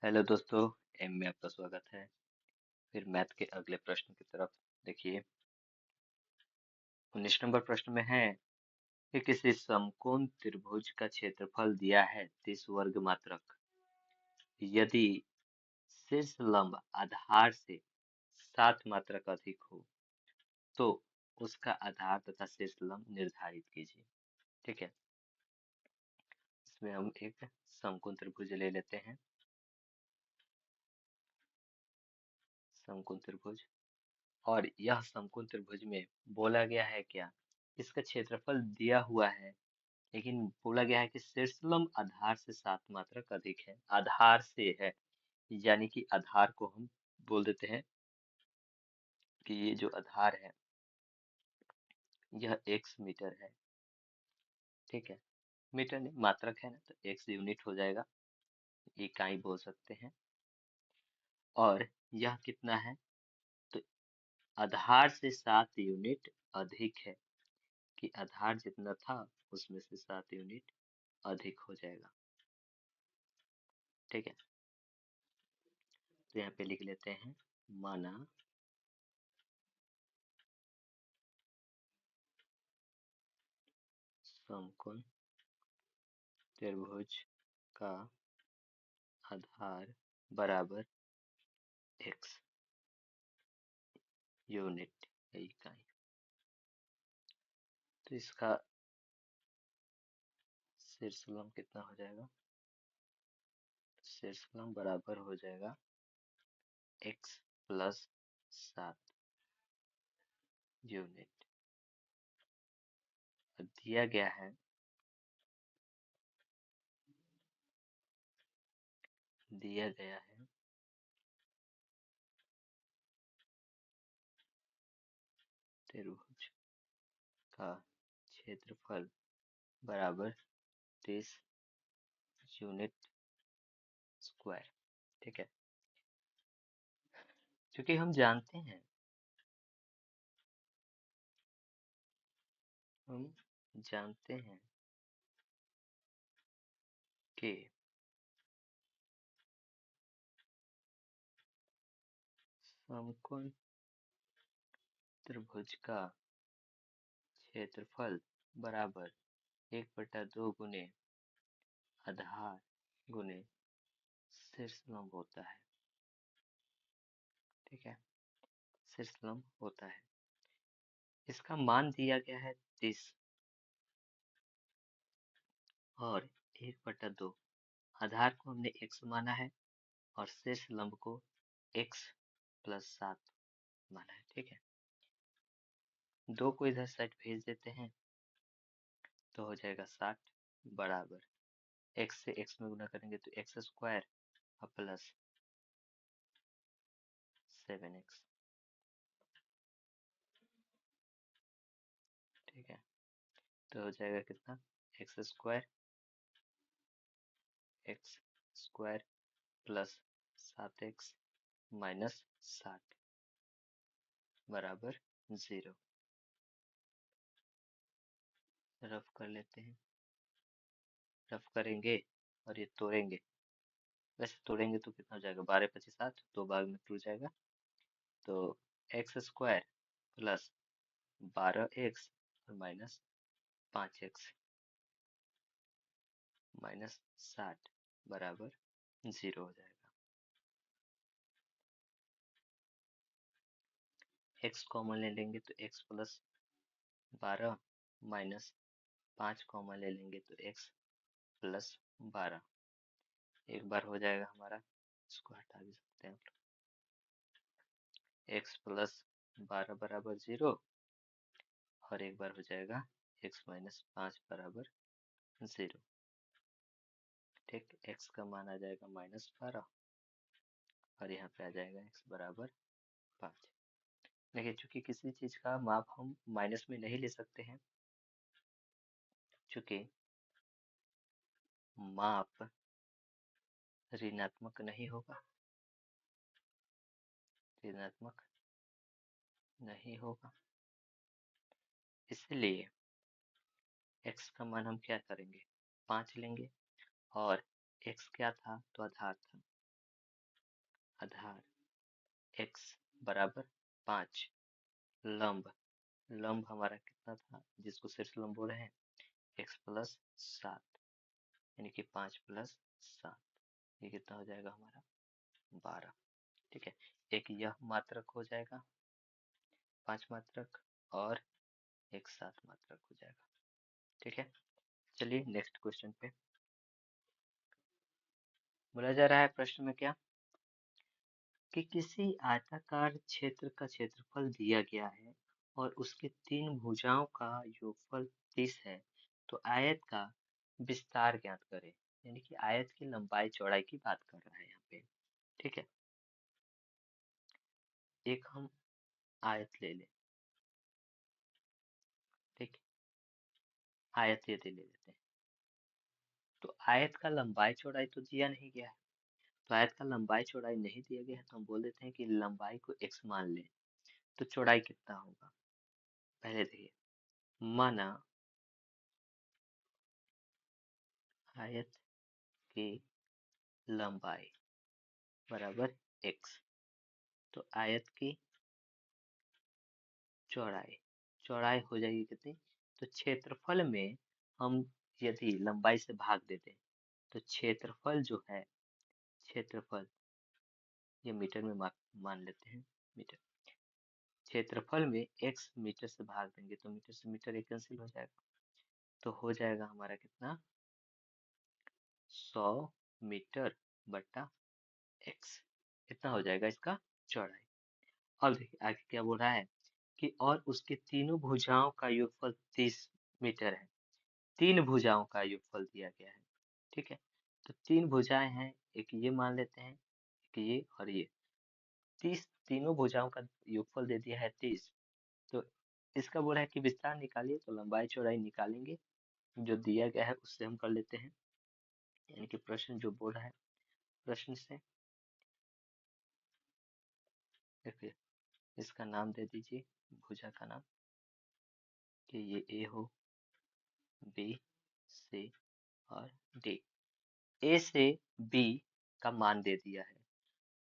Hello दोस्तों। M में आपका स्वागत है। फिर मैथ के अगले प्रश्न की तरफ देखिए। 19 नंबर प्रश्न में है कि किसी समकोण त्रिभुज का क्षेत्रफल दिया है 30 वर्ग मात्रक। यदि शीर्ष लंब आधार से 7 मात्रक अधिक हो तो उसका आधार तथा शीर्ष लंब निर्धारित कीजिए। ठीक है, इसमें हम एक समकोण त्रिभुज ले लेते हैं। समकोण त्रिभुज, और यह समकोण त्रिभुज में बोला गया है क्या, इसका क्षेत्रफल दिया हुआ है, लेकिन बोला गया है कि शीर्ष लंब आधार से 7 मात्रक अधिक है। आधार से है, यानी कि आधार को हम बोल देते हैं कि ये जो आधार है यह x मीटर है। ठीक है, मीटर नहीं मात्रक है ना, तो x यूनिट हो जाएगा, इकाई बोल सकते हैं। और यह कितना है, तो आधार से 7 यूनिट अधिक है, कि आधार जितना था उसमें से 7 यूनिट अधिक हो जाएगा। ठीक है, तो यहाँ पे लिख लेते हैं, माना समकोण त्रिभुज का आधार बराबर x यूनिट है, इकाई। तो इसका शीर्ष लंब कितना हो जाएगा, शीर्ष लंब बराबर हो जाएगा x प्लस 7 यूनिट। दिया गया है, दिया गया है त्रिभुज का क्षेत्रफल बराबर 30 यूनिट स्क्वायर। ठीक है, क्योंकि हम जानते हैं कि समकोण त्रिभुज का क्षेत्रफल बराबर 1/2 गुने आधार गुने शीर्ष लंब होता है। ठीक है, शीर्ष लंब होता है। इसका मान दिया गया है 30 और 1/2। आधार को हमने x माना है और शीर्ष लंब को x प्लस 7 माना है। ठीक है, 2 को इधर साइड भेज देते हैं तो हो जाएगा 60 बराबर x से x में गुना करेंगे तो x स्क्वायर और प्लस 7x। ठीक है, तो हो जाएगा कितना, x square plus 7x minus 60 बराबर 0। रफ कर लेते हैं, रफ करेंगे और ये तोड़ेंगे। वैसे तोड़ेंगे तो कितना हो जाएगा, 12×5 = 60, 2 भाग में टूट जाएगा। तो एक्स स्क्वायर प्लस 12x और माइनस 5x माइनस 60 बराबर 0 हो जाएगा। x कॉमन ले लेंगे तो x प्लस 12 माइनस 5 कॉमन ले लेंगे तो x प्लस 12। एक बार हो जाएगा हमारा, इसको हटा भी सकते हैं आप लोग। x प्लस 12 बराबर 0 और एक बार हो जाएगा x माइनस 5 बराबर 0। ठीक, x का मान आ जाएगा -12 और यहाँ पे आ जाएगा x बराबर 5। देखिए, चूंकि किसी चीज का माप हम माइनस में नहीं ले सकते हैं, चूंकि माप ऋणात्मक नहीं होगा, ऋणात्मक नहीं होगा, इसलिए x का मान हम क्या करेंगे, 5 लेंगे। और x क्या था, तो आधार था, आधार x बराबर 5, लंब लंब हमारा कितना था जिसको शीर्ष लंब बोल रहे हैं, x+7, यानी कि 5+7, ये कितना हो जाएगा हमारा 12। ठीक है, एक यह मात्रक हो जाएगा 5 मात्रक और एक 7 मात्रक हो जाएगा। ठीक है, चलिए नेक्स्ट क्वेश्चन पे। बोला जा रहा है प्रश्न में क्या कि किसी आयताकार क्षेत्र का क्षेत्रफल दिया गया है और उसके 3 भुजाओं का योगफल 30 है, तो आयत का विस्तार ज्ञात करें। यानी कि आयत की लंबाई चौड़ाई की बात कर रहा है यहाँ पे। ठीक है, एक हम आयत ले लें। ठीक, आयत यदि ले लेते हैं तो आयत का लंबाई चौड़ाई तो दिया नहीं गया है, तो आयत का लंबाई चौड़ाई नहीं दिया गया है तो हम बोल देते हैं कि लंबाई को x मान लें, तो चौड़ाई कितना होगा। पहले देखिए, माना आयत की लंबाई बराबर x, तो आयत की चौड़ाई चौड़ाई हो जाएगी कितनी, तो क्षेत्रफल में हम यदि लंबाई से भाग देते हैं तो क्षेत्रफल जो है, क्षेत्रफल ये मीटर में मान लेते हैं, मीटर, क्षेत्रफल में x मीटर से भाग देंगे तो मीटर से मीटर एक कैंसिल हो जाएगा, तो हो जाएगा हमारा कितना 100 मीटर बटा x, इतना हो जाएगा इसका चौड़ाई। अब देखिए आगे क्या बोल रहा है कि और उसके तीनों भुजाओं का योगफल 30 मीटर है। 3 भुजाओं का योगफल दिया गया है। ठीक है, तो 3 भुजाएं हैं, एक ये मान लेते हैं, एक ये और ये, 30, तीनों भुजाओं का योगफल दे दिया है 30। तो इसका बोला है कि विस्तार निकालिए, तो लंबाई चौड़ाई निकालेंगे, जो दिया गया है उससे हम कर लेते हैं। यानी कि प्रश्न जो बोल रहा है, प्रश्न से देखिए इसका नाम दे दीजिए, भुजा का नाम, कि ये ए हो, बी, सी और डी। ए से बी का मान दे दिया है,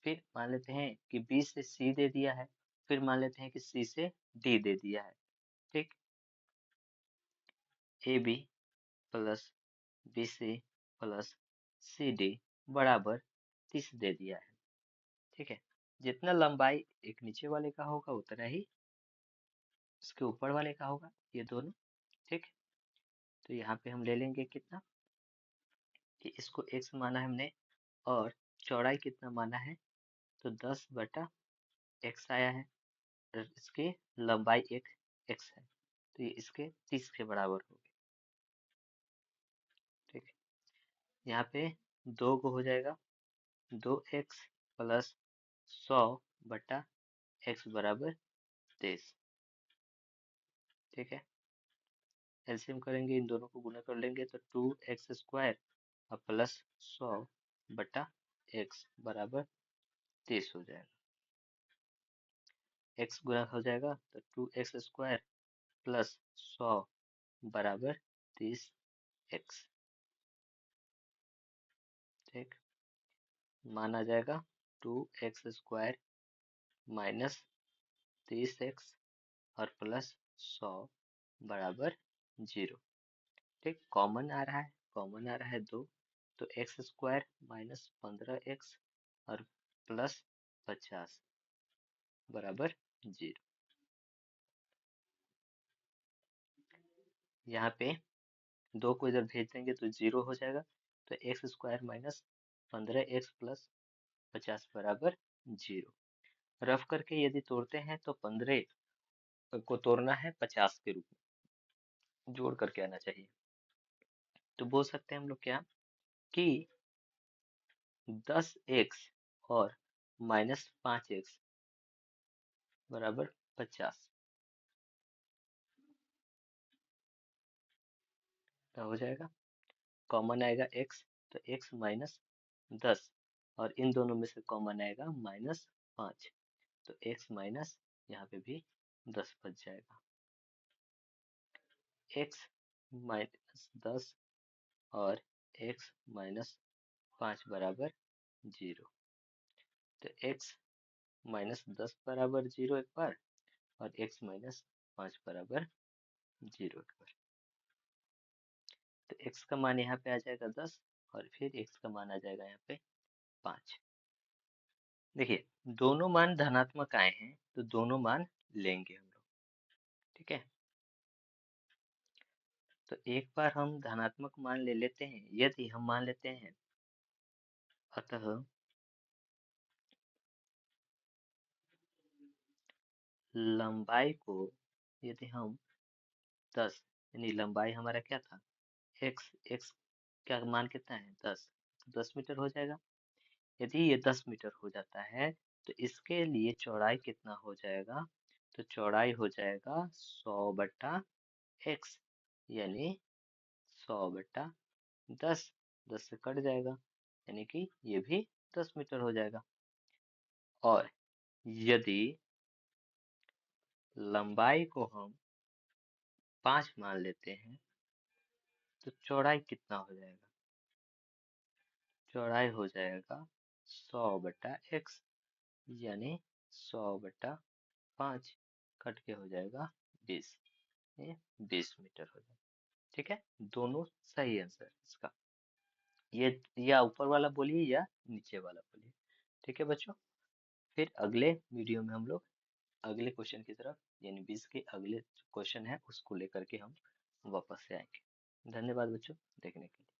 फिर मान लेते हैं कि बी से सी दे दिया है, फिर मान लेते हैं कि सी से डी दे दिया है। ठीक, A B plus B C plus C D बराबर 30 दे दिया है। ठीक है, जितना लंबाई एक नीचे वाले का होगा उतना ही इसके ऊपर वाले का होगा, ये दोनों। ठीक, तो यहाँ पे हम ले लेंगे कितना, कि इसको x माना है हमने और चौड़ाई कितना माना है, तो 10 बटा x आया है, और इसकी लंबाई एक x है, तो ये इसके 30 के बराबर होगी। ठीक है, यहाँ पे 2 को हो जाएगा 2x प्लस 100 बटा x बराबर 23। ठीक है, एलसीएम करेंगे, इन दोनों को गुना कर लेंगे तो 2x² और प्लस 100 बटा x बराबर 30 हो जाएगा। x गुना हो जाएगा तो 2x² प्लस 100 बराबर 30x। ठीक, माना जाएगा 2x² माइनस 30x और प्लस 100 बराबर 0। ठीक, कॉमन आ रहा है, कॉमन आ रहा है 2, तो x² माइनस 15x और प्लस 50 बराबर 0। यहाँ पे 2 को इधर भेज देंगे तो 0 हो जाएगा, तो x² माइनस 15x प्लस 50 बराबर 0। रफ करके यदि तोड़ते हैं तो 15 को तोड़ना है 50 के रूप में, जोड़ करके आना चाहिए। तो बोल सकते हैं हम लोग क्या कि 10x और माइनस 5x बराबर 50 का हो जाएगा। कॉमन आएगा x, तो x माइनस 10 और इन दोनों में से कॉमन आएगा -5, तो x माइनस यहाँ पे भी 10 बच जाएगा। x माइनस 10 और x माइनस 5 बराबर 0। तो x माइनस 10 बराबर 0 एक बार, और x माइनस 5 बराबर 0 एक बार। तो x का मान यहाँ पे आ जाएगा 10, और फिर x का मान आ जाएगा यहाँ पे 5। देखिए दोनों मान धनात्मक आए हैं तो दोनों मान लेंगे हम लोग, ठीक है। तो एक बार हम धनात्मक मान ले लेते हैं। यदि हम मान लेते हैं, अतः लंबाई को यदि हम 10, यानी लंबाई हमारा क्या था, x क्या मान कितना है 10, तो 10 मीटर हो जाएगा। यदि ये 10 मीटर हो जाता है तो इसके लिए चौड़ाई कितना हो जाएगा, तो चौड़ाई हो जाएगा 100/x, यानी 100/10, 10 से कट जाएगा, यानी कि ये भी 10 मीटर हो जाएगा। और यदि लंबाई को हम 5 मान लेते हैं तो चौड़ाई कितना हो जाएगा, चौड़ाई हो जाएगा 100/x, यानी 100/5, कट के हो जाएगा 20, ये 20 मीटर हो जाएगा। ठीक है, दोनों सही आंसर इसका। ये या ऊपर वाला बोलिए या नीचे वाला बोलिए। ठीक है बच्चों, फिर अगले वीडियो में हम लोग अगले क्वेश्चन की तरफ, यानी 20 के अगले क्वेश्चन है उसको लेकर के हम वापस से आएंगे। धन्यवाद बच्चों देखने के लिए।